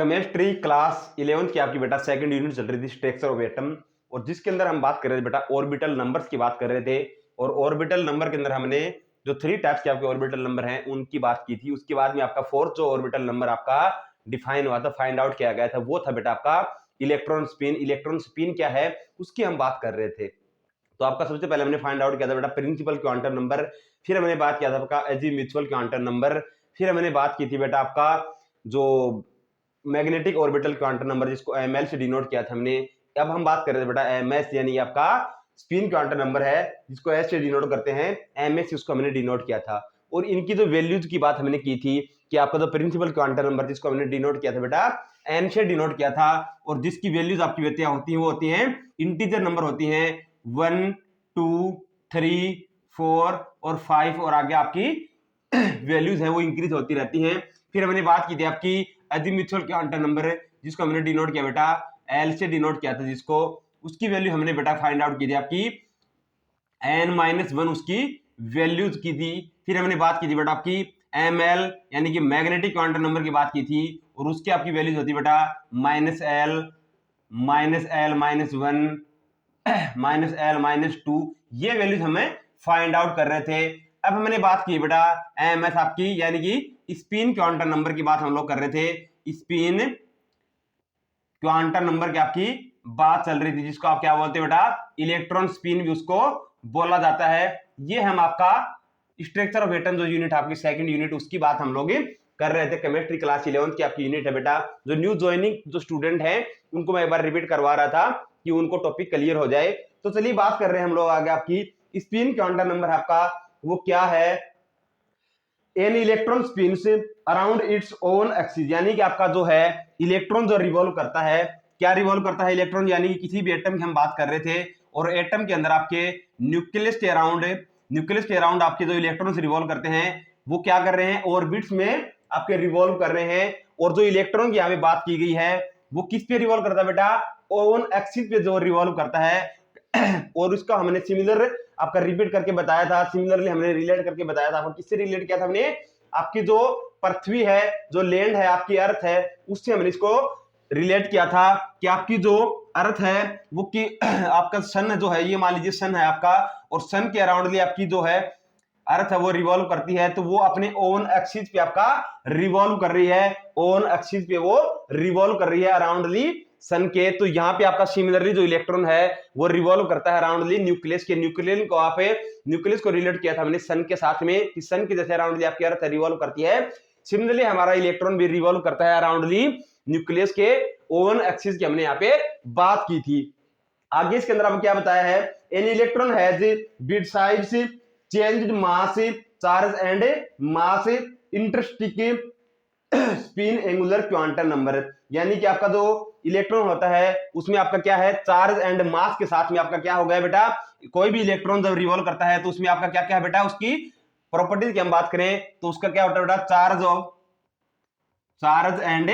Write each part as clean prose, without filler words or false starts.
Chemistry class 11th की आपकी बेटा सेकंड यूनिट चल रही थी स्ट्रक्चर ऑफ एटम, और जिसके अंदर हम बात कर रहे थे बेटा ऑर्बिटल नंबर्स की बात कर रहे थे। और ऑर्बिटल नंबर के अंदर हमने जो 3 टाइप्स के आपके ऑर्बिटल नंबर हैं उनकी बात की थी। उसके बाद में आपका फोर्थ जो ऑर्बिटल नंबर आपका डिफाइन हुआ था, फाइंड आउट किया गया था, वो था बेटा आपका इलेक्ट्रॉन स्पिन। इलेक्ट्रॉन स्पिन क्या है उसकी हम बात कर रहे थे। तो आपका सबसे पहले हमने फाइंड आउट किया था बेटा प्रिंसिपल क्वांटम नंबर, फिर हमने बात किया था आपका अजीमुथुअल क्वांटम नंबर, फिर हमने बात की थी बेटा आपका जो मैग्नेटिक ऑर्बिटल क्वांटम नंबर जिसको एमएल से डिनोट किया था हमने। अब हम बात कर रहे थे बेटा एमएस, यानी आपका स्पिन क्वांटम नंबर है जिसको एस से डिनोट करते हैं, एमएस उसको हमने डिनोट किया था। और इनकी जो वैल्यूज की बात हमने की थी कि आपका जो प्रिंसिपल क्वांटम नंबर जिसको हमने डिनोट किया था बेटा एन से डिनोट किया था, और जिसकी वैल्यूज आपकी होती हैं वो होती हैं इंटीजर नंबर होती हैं 1 2 3 4 और 5, और आगे आपकी वैल्यूज हैं वो इंक्रीज होती रहती हैं। फिर हमने बात की थी आपकी अजीमुथुअल क्वांटम नंबर जिसको हमने डिनोट किया बेटा एल से डिनोट किया था, जिसको उसकी वैल्यू हमने बेटा फाइंड आउट की थी आपकी n-1 उसकी वैल्यूज की थी। फिर हमने बात की थी बेटा आपकी ml यानी कि मैग्नेटिक क्वांटम नंबर की बात की थी, और उसकी आपकी वैल्यूज होती बेटा -l -1 -l-2, ये वैल्यूज हमें फाइंड आउट कर रहे थे। अब हमने बात की बेटा ms आपकी यानी कि स्पिन क्वांटम नंबर की बात हम लोग कर रहे थे। स्पिन क्वांटम नंबर की आपकी बात चल रही थी, जिसको आप क्या बोलते हैं बेटा इलेक्ट्रॉन स्पिन भी उसको बोला जाता है। ये हम आपका स्ट्रक्चर ऑफ एटम जो यूनिट आपकी सेकंड यूनिट उसकी बात हम लोग कर रहे थे। केमिस्ट्री क्लास 11th की आपकी यूनिट है बेटा। जो न्यू ज्वाइनिंग जो स्टूडेंट हैं उनको मैं एक बार रिपीट करवा रहा था कि उनको टॉपिक क्लियर हो जाए। तो चलिए बात कर रहे हैं हम लोग आगे आपकी स्पिन क्वांटम नंबर आपका वो क्या है। An electron spins around its own axis, यानी कि आपका जो है इलेक्ट्रॉन जो रिवॉल्व करता है, क्या रिवॉल्व करता है इलेक्ट्रॉन, यानी कि किसी भी एटम की हम बात कर रहे थे, और एटम के अंदर आपके न्यूक्लियस के अराउंड आपके जो इलेक्ट्रॉन्स रिवॉल्व करते हैं वो क्या कर रहे हैं ऑर्बिट्स में आपके रिवॉल्व कर रहे हैं। और जो इलेक्ट्रॉन की यहाँ पे बात की गई है वो किस पे रिवॉल्व करता है बेटा ओन एक्सिस पे जो रिवॉल्व करता है। और उसका हमने सिमिलर आपका रिपीट करके बताया था, सिमिलरली हमने रिलेट करके बताया था। आपको किससे रिलेट किया था हमने, आपकी जो पृथ्वी है, जो लैंड है, आपकी अर्थ है, उससे हमने इसको रिलेट किया था कि आपकी जो अर्थ है वो कि आपका सन जो है, ये मान लीजिए सन है आपका, और सन के अराउंडली आपकी जो है अर्थ है वो रिवॉल्व करती है, तो वो अपने ओन एक्सिस पे आपका रिवॉल्व कर रही है, ओन एक्सिस पे वो रिवॉल्व कर रही है अराउंडली सन के। तो यहाँ पे आपका सिमिलरली जो इलेक्ट्रॉन है वो रिवॉल्व करता है अराउंडली न्यूक्लियस के। न्यूक्लियस को रिलेट किया था हमने सन के साथ में कि सन के जैसे अराउंडली आपकी अर्थ रिवॉल्व करती है, सिमिलरली हमारा इलेक्ट्रॉन भी रिवॉल्व करता है अराउंडली न्यूक्लियस के ओन एक्सिस की हमने यहाँ पे बात की थी। आगे इसके अंदर आपको क्या बताया है, an electron has besides changed mass charge and mass intrinsic spin angular quantum number, यानी कि आपका जो इलेक्ट्रॉन होता है उसमें आपका क्या है चार्ज एंड मास के साथ में आपका क्या हो गया बेटा, कोई भी इलेक्ट्रॉन जब रिवॉल्व करता है तो उसमें आपका क्या क्या है बेटा, उसकी प्रॉपर्टीज की हम बात करें तो उसका क्या होता है बेटा चार्ज एंड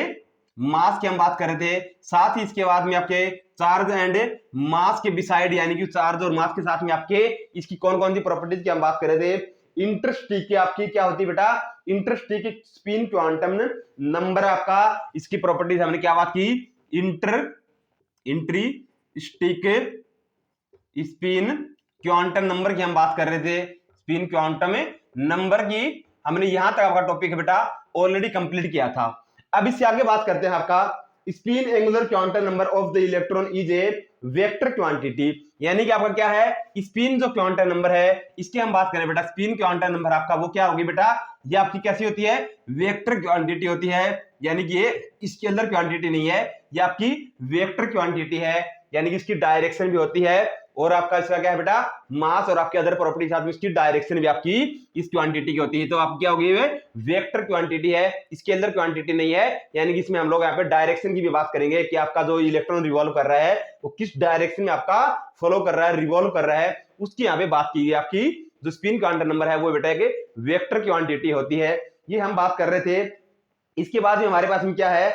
मास की हम बात कर रहे थे। साथ ही इसके बाद में आपके चार्ज एंड मास के बिसाइड, यानी कि चार्ज और मास के साथ में आपके इसकी कौन कौन सी प्रॉपर्टीज की हम बात कर रहे थे। इंटरस्टिक की आपकी क्या होती है बेटा, इंटरस्टिक स्पिन क्वांटम नंबर आपका, इसकी प्रॉपर्टीज हमने क्या बात की, इंटरस्टिक स्पिन क्वांटम नंबर की हम बात कर रहे थे। स्पिन क्वांटम नंबर की हमने यहां तक आपका टॉपिक है बेटा ऑलरेडी कंप्लीट किया था। अब इससे आगे बात करते हैं आपका spin angular quantum number of the electron is a vector quantity, यानी कि आपका क्या है स्पिन जो क्वांटम नंबर है इसकी हम बात करें बेटा, स्पिन क्वांटम नंबर आपका वो क्या होगी बेटा, ये आपकी कैसी होती है वेक्टर क्वांटिटी होती है, यानी कि ये स्केलर क्वांटिटी नहीं है, ये आपकी वेक्टर क्वांटिटी है, यानी कि इसकी डायरेक्शन भी होती है, और आपका इसका क्या है बेटा मास और आपके अदर प्रॉपर्टी साथ में इसकी डायरेक्शन भी आपकी इस क्वांटिटी की होती है। तो आपकी क्या होगी वेक्टर क्वांटिटी है, स्केलर क्वांटिटी नहीं है, यानी कि इसमें हम लोग यहाँ पे डायरेक्शन की भी बात करेंगे कि आपका जो इलेक्ट्रॉन रिवॉल्व कर रहा है वो किस डायरेक्शन में आपका फॉलो कर रहा है, रिवॉल्व कर रहा है, उसकी यहाँ पे बात की गई। आपकी जो स्पिन क्वांटम नंबर है वो बेटा एक वेक्टर क्वांटिटी होती है, ये हम बात कर रहे थे। इसके बाद में हमारे पास में क्या है,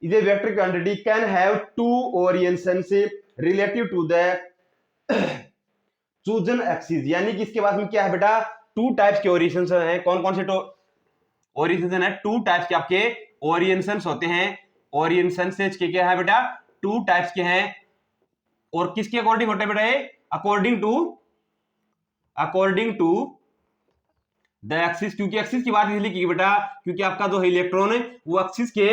is a vector quantity can have two orientations relative to the chosen axis, यानी कि इसके बाद में क्या है बेटा टू टाइप्स के ओरिएंटेशन हैं। कौन कौन से ओरिएंटेशन है, टू टाइप्स के आपके ओरिएंटेशंस होते हैं। ओरिएंटेशन से क्या है बेटा, टू टाइप्स के हैं। और किसके अकॉर्डिंग होते हैं बेटा ये, अकॉर्डिंग टू द एक्सिस, क्योंकि एक्सिस की बात इसलिए की बेटा क्योंकि आपका जो इलेक्ट्रॉन है वो एक्सिस के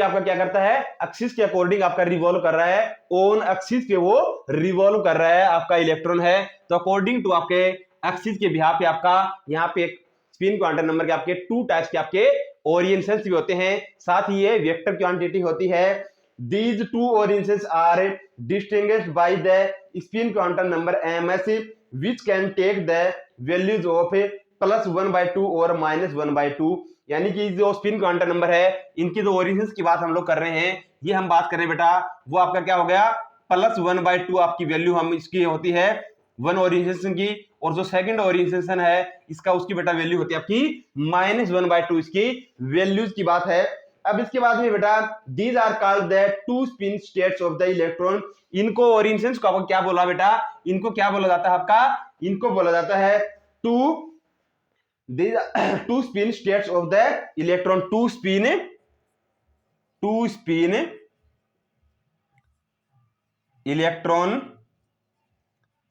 आपका क्या करता है, एक्सिस के अकॉर्डिंग आपका रिवॉल्व कर रहा है, ऑन एक्सिस पे वो रिवॉल्व कर रहा है आपका इलेक्ट्रॉन है। तो अकॉर्डिंग टू आपके एक्सिस के बिहाफ पे आपका यहाँ पे एक स्पिन क्वांटम नंबर के आपके टू टाइप्स के आपके ओरिएंटेशंस भी होते हैं, साथ ही ये वेक्टर क्वांटिटी होती है। These two orientations are distinguished by the spin quantum number ms, which can take the values of +1/2 और -1/2। यानी कि जो स्पिन क्वांटम नंबर है इनकी जो ओरिजिन्स की बात हम लोग कर रहे हैं, ये हम बात कर रहे हैं बेटा, वो आपका क्या हो गया, +1/2 आपकी वैल्यू हम इसकी होती है वन ओरिएंटेशन की, और जो सेकंड ओरिएंटेशन है इसका उसकी बेटा वैल्यू होती है आपकी -1/2, इसकी वैल्यूज की बात है। अब इसके बाद में बेटा these are called the two spin states of the electron. इनको ओरिएंटेशंस को आपको क्या बोला बेटा, इनको क्या बोला जाता है आपका, इनको बोला जाता है two spin states of the electron. Two spin electron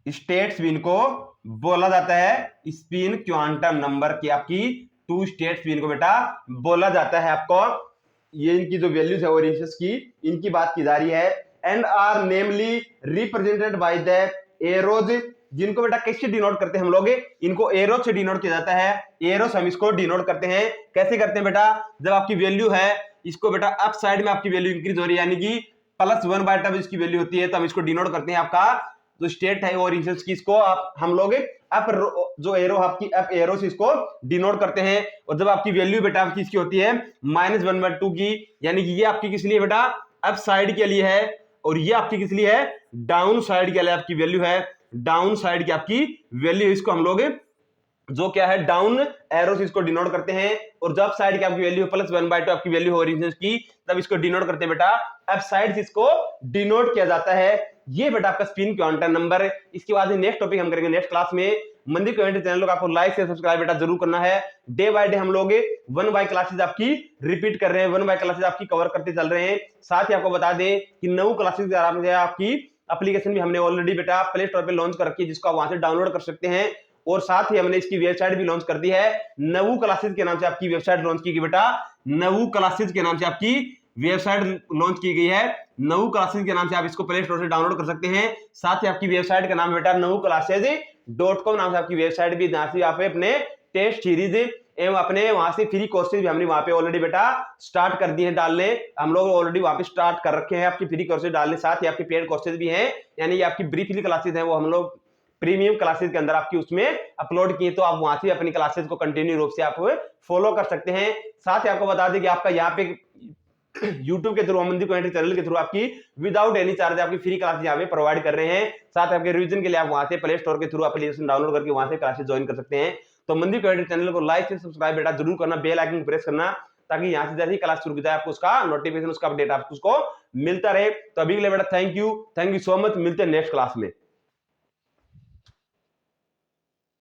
states भी इनको बोला जाता है, स्पिन क्वांटम नंबर की आपकी टू स्टेट्स भी इनको बेटा बोला जाता है। आपको ये इनकी जो वैल्यूज है ओरिएंटेशंस की, इनकी बात की जा रही है। And are namely represented by the arrows, जिनको बेटा किससे डिनोट करते हैं हम लोग, इनको एरो से डिनोट किया जाता है। एरोस हम इसको डिनोट करते हैं, कैसे करते हैं बेटा, जब आपकी वैल्यू है इसको बेटा अप साइड में आपकी वैल्यू इंक्रीज हो रही है, यानी कि +1/2 इसकी वैल्यू होती है, तो हम इसको डिनोट करते हैं आपका जो स्टेट है ओरिएंटेशंस की, इसको आप हम लोग अप जो एरो आपकी अप एरो से इसको डिनोट करते हैं। और जब आपकी वैल्यू बेटा आपकी इसकी होती है -1/2 की, यानी कि ये आपकी किस लिए बेटा अप साइड के लिए है, और ये आपकी किस लिए है, डाउन साइड के लिए आपकी वैल्यू है, डाउन साइड की आपकी वैल्यू, इसको हम लोग जो क्या है डाउन एरो से इसको डिनोट करते हैं। और जब साइड की आपकी वैल्यू +1/2 आपकी वैल्यू ओरिएंटेशंस की, तब इसको डिनोट करते हैं बेटा अप साइड से इसको डिनोट किया जाता है। ये बेटा आपका स्पिन क्वांटम नंबर। इसके बाद नेक्स्ट टॉपिक हम करेंगे नेक्स्ट क्लास में। मंदिर कमेंट चैनल को आपको लाइक से सब्सक्राइब बेटा जरूर करना है। डे बाय डे हम लोग 1 बाय क्लासेज आपकी रिपीट कर रहे हैं, 1 बाय क्लासेज आपकी कवर करते चल रहे हैं। साथ ही आपको बता दें कि 9 क्लासेज आपकी एप्लीकेशन भी हमने ऑलरेडी बेटा प्ले स्टोर पे लॉन्च कर रखी है, जिसको आप वहां से डाउनलोड कर सकते हैं। और साथ ही हमने इसकी वेबसाइट भी लॉन्च कर दी है, नवू क्लासेज के नाम से आपकी वेबसाइट लॉन्च की गई बेटा, नवू क्लासेज के नाम से आपकी वेबसाइट लॉन्च की गई है। नवू क्लासेज के नाम से आप इसको प्ले स्टोर से डाउनलोड कर सकते हैं। साथ ही आपकी वेबसाइट का नाम बेटा navuklasses.com नाम से आपकी वेबसाइट भी, जहां से आप अपने टेस्ट सीरीज एवं अपने वहां से फ्री कोर्सेज भी हमने वहां पे ऑलरेडी बेटा स्टार्ट कर दिए हैं डालने, हम लोग ऑलरेडी वहां पे स्टार्ट कर रखे हैं आपकी फ्री कोर्सेज डालने। साथ ही आपकी पेड कोर्सेज भी हैं, यानी ये आपकी ब्रीफली क्लासेज हैं, वो हम लोग प्रीमियम क्लासेज के अंदर आपकी उसमें अपलोड किए, तो आप वहां से अपनी क्लासेज को कंटिन्यू रूप से आप फॉलो कर सकते हैं। साथ ही आपको बता दें कि आपका यहाँ पे YouTube के थ्रू, मंदिर कमेंट्री चैनल के थ्रू आपकी विदाउट एनी चार्ज आपकी फ्री क्लासेज यहाँ पे प्रोवाइड कर रहे हैं। साथ आपके रिवीजन के लिए आप वहां से प्ले स्टोर के थ्रू एप्लीकेशन डाउनलोड करके वहां से क्लासेज ज्वाइन कर सकते हैं। तो मंदिर कमेंट्री चैनल को लाइक से सब्सक्राइब बेटा जरूर करना, बेल आइकन प्रेस करना, ताकि यहाँ से जैसे ही क्लास शुरू की जाए आपको उसका नोटिफिकेशन, उसका अपडेट आपको उसको मिलता रहे। तो अभी के लिए बेटा थैंक यू सो मच, मिलते हैं नेक्स्ट क्लास में।